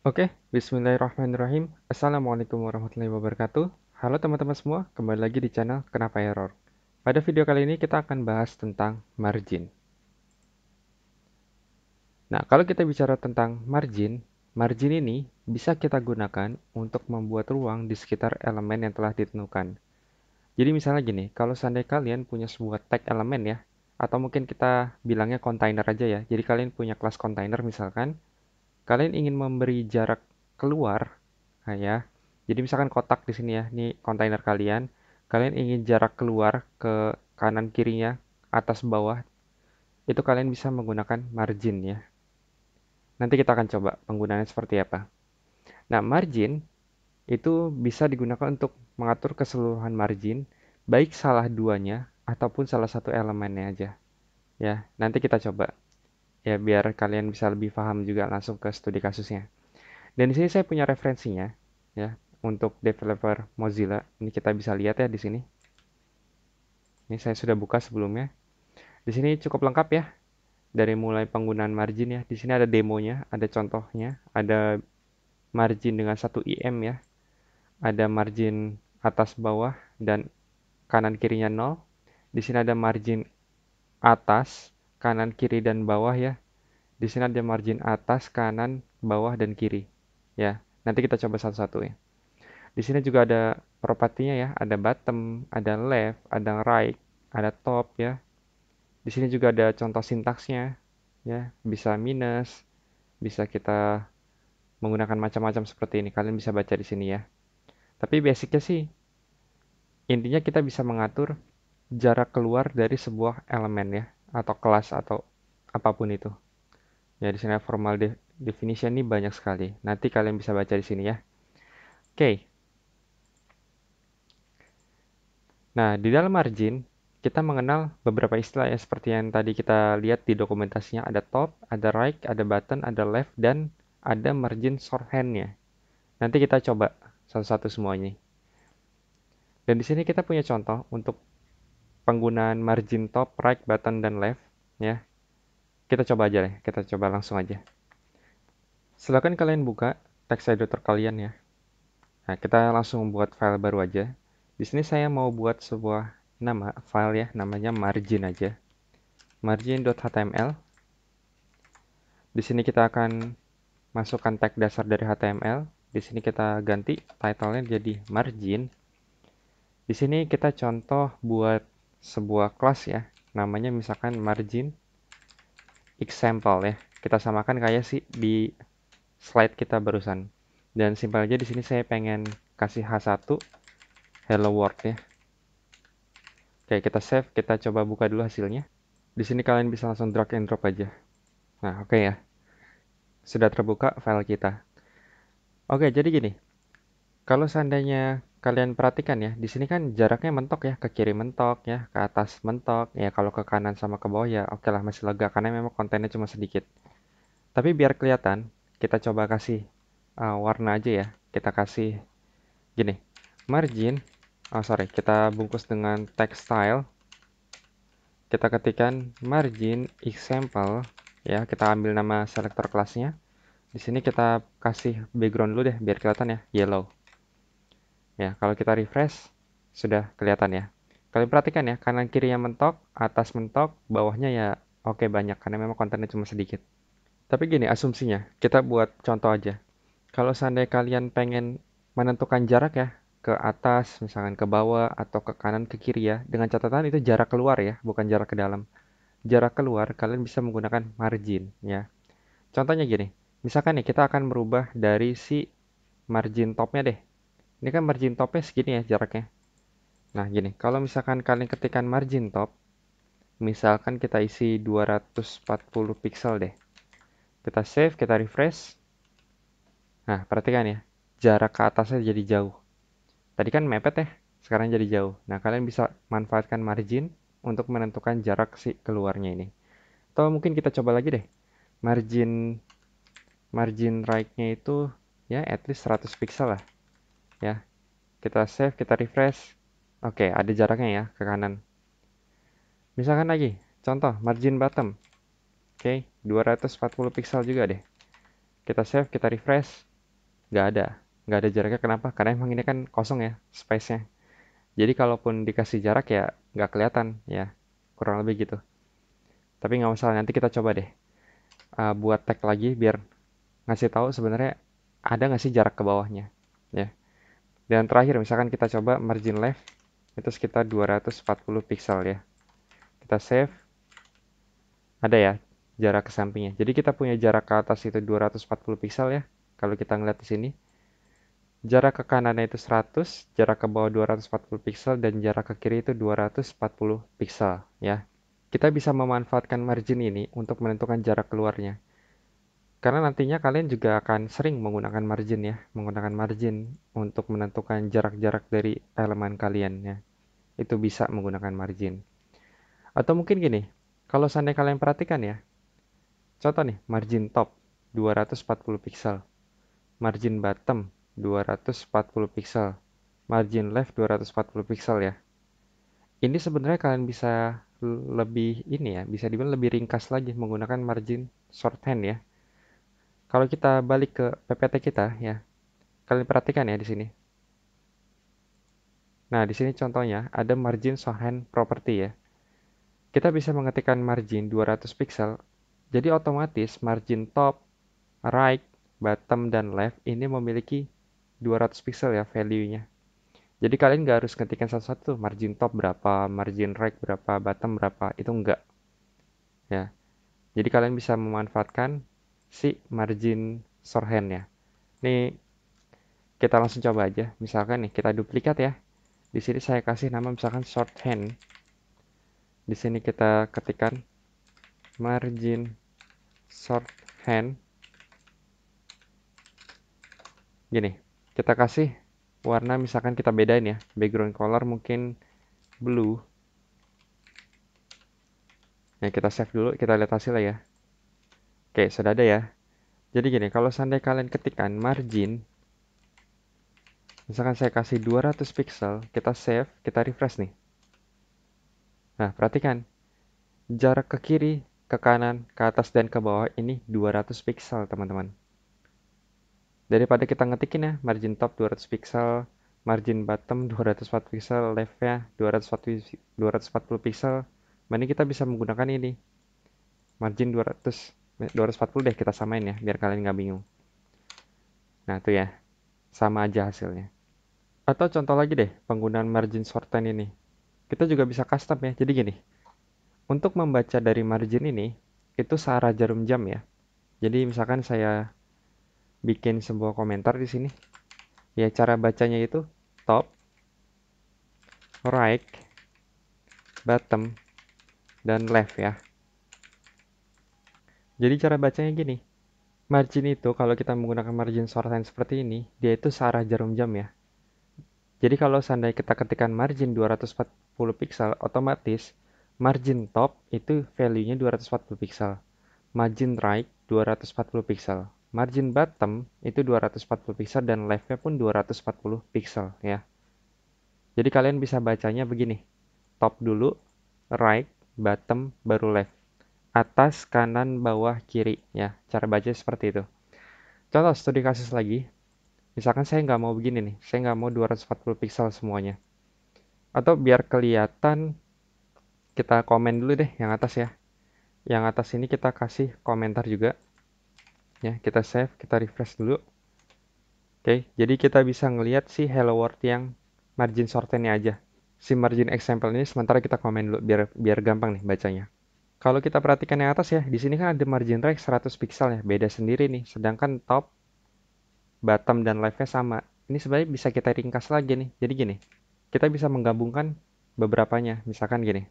Oke, bismillahirrahmanirrahim. Assalamualaikum warahmatullahi wabarakatuh. Halo teman-teman semua, kembali lagi di channel Kenapa Error. Pada video kali ini kita akan bahas tentang margin. Nah, kalau kita bicara tentang margin, margin ini bisa kita gunakan untuk membuat ruang di sekitar elemen yang telah ditentukan. Jadi misalnya gini, kalau seandainya kalian punya sebuah tag elemen ya, atau mungkin kita bilangnya container aja ya. Jadi kalian punya kelas container misalkan, kalian ingin memberi jarak keluar, nah ya. Jadi misalkan kotak di sini ya, ini kontainer kalian. Kalian ingin jarak keluar ke kanan kirinya, atas bawah, itu kalian bisa menggunakan margin ya. Nanti kita akan coba penggunaannya seperti apa. Nah, margin itu bisa digunakan untuk mengatur keseluruhan margin, baik salah duanya ataupun salah satu elemennya aja. Ya, nanti kita coba ya biar kalian bisa lebih paham juga langsung ke studi kasusnya. Dan di sini saya punya referensinya ya untuk developer Mozilla. Ini kita bisa lihat ya di sini. Ini saya sudah buka sebelumnya. Di sini cukup lengkap ya dari mulai penggunaan margin ya. Di sini ada demonya, ada contohnya, ada margin dengan 1 IM ya. Ada margin atas bawah dan kanan kirinya 0. Di sini ada margin atas, kanan kiri dan bawah ya. Di sini ada margin atas, kanan, bawah dan kiri. Ya, nanti kita coba satu-satu ya. Di sini juga ada propertinya ya, ada bottom, ada left, ada right, ada top ya. Di sini juga ada contoh sintaksnya ya, bisa minus, bisa kita menggunakan macam-macam seperti ini. Kalian bisa baca di sini ya. Tapi basicnya sih intinya kita bisa mengatur jarak keluar dari sebuah elemen ya, atau kelas atau apapun itu. Ya di sini formal definition ini banyak sekali. Nanti kalian bisa baca di sini ya. Oke. Nah, di dalam margin, kita mengenal beberapa istilah ya, seperti yang tadi kita lihat di dokumentasinya. Ada top, ada right, ada button, ada left, dan ada margin shorthand-nya. Nanti kita coba satu-satu semuanya. Dan di sini kita punya contoh untuk penggunaan margin top, right, button, dan left. Ya, kita coba aja deh. Kita coba langsung aja. Silakan kalian buka text editor kalian ya. Nah, kita langsung buat file baru aja. Di sini saya mau buat sebuah nama file ya, namanya margin aja. Margin.html. Di sini kita akan masukkan tag dasar dari HTML. Di sini kita ganti title-nya jadi margin. Di sini kita contoh buat sebuah kelas ya. Namanya misalkan margin example ya. Kita samakan kayak sih di slide kita barusan. Dan simpel aja di sini saya pengen kasih H1 hello world ya. Oke, kita save, kita coba buka dulu hasilnya. Di sini kalian bisa langsung drag and drop aja. Nah, oke ya. Sudah terbuka file kita. Oke, jadi gini. Kalau seandainya kalian perhatikan ya, di sini kan jaraknya mentok ya, ke kiri mentok ya, ke atas mentok. Ya kalau ke kanan sama ke bawah ya oke lah masih lega karena memang kontennya cuma sedikit. Tapi biar kelihatan, kita coba kasih warna aja ya. Kita kasih gini, margin. Oh sorry, kita bungkus dengan text style. Kita ketikkan margin example ya, kita ambil nama selector kelasnya. Di sini kita kasih background dulu deh biar kelihatan ya, yellow. Ya, kalau kita refresh, sudah kelihatan ya. Kalian perhatikan ya, kanan kirinya mentok, atas mentok, bawahnya ya oke banyak, karena memang kontennya cuma sedikit. Tapi gini asumsinya, kita buat contoh aja. Kalau seandainya kalian pengen menentukan jarak ya, ke atas, misalkan ke bawah, atau ke kanan, ke kiri ya, dengan catatan itu jarak keluar ya, bukan jarak ke dalam. Jarak keluar, kalian bisa menggunakan margin ya. Contohnya gini, misalkan nih kita akan merubah dari si margin topnya deh. Ini kan margin topnya segini ya jaraknya. Nah, gini, kalau misalkan kalian ketikkan margin top, misalkan kita isi 240 pixel deh. Kita save, kita refresh. Nah, perhatikan ya, jarak ke atasnya jadi jauh. Tadi kan mepet ya, sekarang jadi jauh. Nah, kalian bisa manfaatkan margin untuk menentukan jarak si keluarnya ini. Atau mungkin kita coba lagi deh. Margin margin right-nya itu ya at least 100 pixel lah. Ya, kita save, kita refresh. Oke, ada jaraknya ya ke kanan. Misalkan lagi, contoh margin bottom. Oke, 240 pixel juga deh. Kita save, kita refresh. nggak ada. Nggak ada jaraknya, kenapa? Karena emang ini kan kosong ya, space-nya. Jadi kalaupun dikasih jarak ya nggak kelihatan ya, kurang lebih gitu. Tapi nggak masalah, nanti kita coba deh buat tag lagi biar ngasih tahu sebenarnya ada nggak sih jarak ke bawahnya ya. Dan terakhir misalkan kita coba margin left itu sekitar 240 pixel ya. Kita save, ada ya jarak ke sampingnya. Jadi kita punya jarak ke atas itu 240 pixel ya. Kalau kita ngeliat di sini, jarak ke kanannya itu 100, jarak ke bawah 240 pixel dan jarak ke kiri itu 240 pixel ya. Kita bisa memanfaatkan margin ini untuk menentukan jarak keluarnya. Karena nantinya kalian juga akan sering menggunakan margin ya, menggunakan margin untuk menentukan jarak-jarak dari elemen kalian ya. Itu bisa menggunakan margin. Atau mungkin gini, kalau seandainya kalian perhatikan ya, contoh nih, margin top 240 pixel, margin bottom 240 pixel, margin left 240 pixel ya. Ini sebenarnya kalian bisa lebih ini ya, bisa dibilang lebih ringkas lagi menggunakan margin shorthand ya. Kalau kita balik ke PPT kita ya, kalian perhatikan ya di sini. Nah, di sini contohnya ada margin shorthand property ya. Kita bisa mengetikkan margin 200 pixel, jadi otomatis margin top, right, bottom, dan left ini memiliki 200 pixel ya value-nya. Jadi kalian nggak harus ngetikkan satu-satu, margin top berapa, margin right berapa, bottom berapa, itu enggak ya. Jadi kalian bisa memanfaatkan si margin shorthand ya. Ini kita langsung coba aja. Misalkan nih kita duplikat ya. Di sini saya kasih nama misalkan shorthand. Di sini kita ketikkan margin shorthand. Gini, kita kasih warna misalkan kita bedain ya. Background color mungkin blue. Nah, kita save dulu, kita lihat hasilnya ya. Oke, sudah ada ya. Jadi gini, kalau seandainya kalian ketikkan margin, misalkan saya kasih 200 pixel, kita save, kita refresh nih. Nah, perhatikan, jarak ke kiri, ke kanan, ke atas, dan ke bawah ini 200 pixel, teman-teman. Daripada kita ngetikin ya, margin top 200 pixel, margin bottom 240 pixel, leftnya 240 pixel, mending kita bisa menggunakan ini, margin 240 deh kita samain ya, biar kalian nggak bingung. Nah, itu ya, sama aja hasilnya. Atau contoh lagi deh, penggunaan margin shorten ini. Kita juga bisa custom ya, jadi gini, untuk membaca dari margin ini, itu searah jarum jam ya. Jadi misalkan saya bikin sebuah komentar di sini, ya cara bacanya itu top, right, bottom, dan left ya. Jadi cara bacanya gini, margin itu kalau kita menggunakan margin shorthand seperti ini, dia itu searah jarum jam ya. Jadi kalau seandainya kita ketikkan margin 240 pixel, otomatis margin top itu value-nya 240 pixel. Margin right 240 pixel. Margin bottom itu 240 pixel dan left-nya pun 240 pixel ya. Jadi kalian bisa bacanya begini. Top dulu, right, bottom, baru left. Atas, kanan, bawah, kiri ya. Cara baca seperti itu. Contoh studi kasus lagi. Misalkan saya nggak mau begini nih. Saya nggak mau 240 pixel semuanya. Atau biar kelihatan, kita komen dulu deh yang atas ya. Yang atas ini kita kasih komentar juga. Ya, kita save, kita refresh dulu. Oke, jadi kita bisa ngelihat si hello world yang margin shortennya aja. Si margin example ini sementara kita komen dulu biar gampang nih bacanya. Kalau kita perhatikan yang atas ya, di sini kan ada margin right 100 pixel ya, beda sendiri nih. Sedangkan top, bottom, dan left-nya sama. Ini sebenarnya bisa kita ringkas lagi nih. Jadi gini, kita bisa menggabungkan beberapanya. Misalkan gini,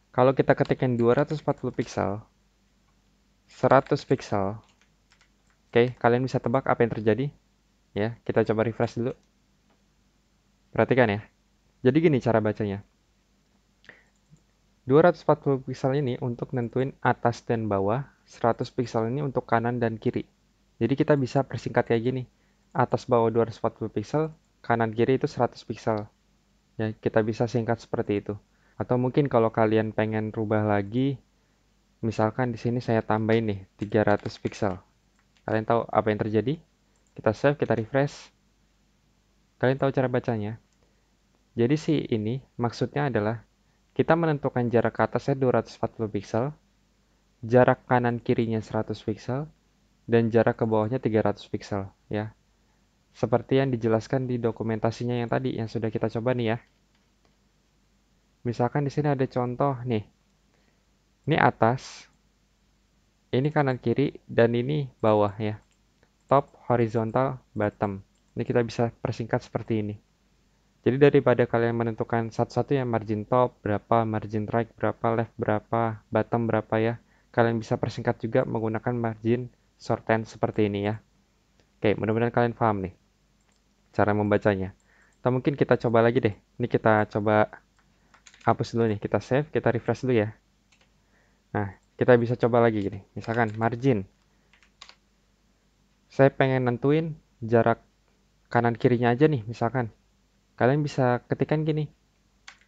kalau kita ketikkan 240 pixel, 100 pixel, oke, kalian bisa tebak apa yang terjadi? Ya, kita coba refresh dulu. Perhatikan ya. Jadi gini cara bacanya. 240 pixel ini untuk nentuin atas dan bawah, 100 pixel ini untuk kanan dan kiri. Jadi kita bisa persingkat kayak gini. Atas bawah 240 pixel, kanan kiri itu 100 pixel. Ya, kita bisa singkat seperti itu. Atau mungkin kalau kalian pengen rubah lagi, misalkan di sini saya tambahin nih 300 pixel. Kalian tahu apa yang terjadi? Kita save, kita refresh. Kalian tahu cara bacanya? Jadi ini maksudnya adalah kita menentukan jarak ke atasnya 240 pixel, jarak kanan kirinya 100 pixel, dan jarak ke bawahnya 300 pixel ya. Seperti yang dijelaskan di dokumentasinya yang tadi yang sudah kita coba nih ya. Misalkan di sini ada contoh nih. Ini atas, ini kanan kiri, dan ini bawah ya. Top, horizontal, bottom. Ini kita bisa persingkat seperti ini. Jadi daripada kalian menentukan satu-satu ya margin top berapa, margin right berapa, left berapa, bottom berapa ya. Kalian bisa persingkat juga menggunakan margin shorthand seperti ini ya. Oke, mudah-mudahan kalian paham nih cara membacanya. Atau mungkin kita coba lagi deh. Ini kita coba hapus dulu nih. Kita save, kita refresh dulu ya. Nah, kita bisa coba lagi gini. Misalkan margin. Saya pengen nentuin jarak kanan kirinya aja nih misalkan. Kalian bisa ketikkan gini.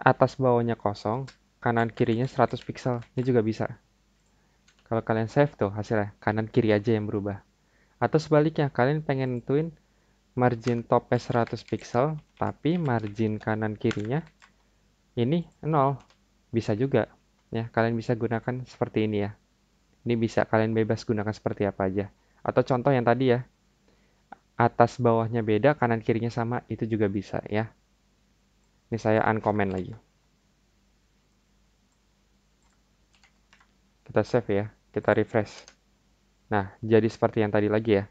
Atas bawahnya kosong, kanan kirinya 100 pixel. Ini juga bisa. Kalau kalian save tuh hasilnya, kanan kiri aja yang berubah. Atau sebaliknya, kalian pengen nentuin margin topnya 100 pixel, tapi margin kanan kirinya ini 0. Bisa juga. Ya, kalian bisa gunakan seperti ini ya. Ini bisa kalian bebas gunakan seperti apa aja. Atau contoh yang tadi ya, atas bawahnya beda, kanan kirinya sama, itu juga bisa ya. Ini saya uncomment lagi. Kita save ya, kita refresh. Nah, jadi seperti yang tadi lagi ya.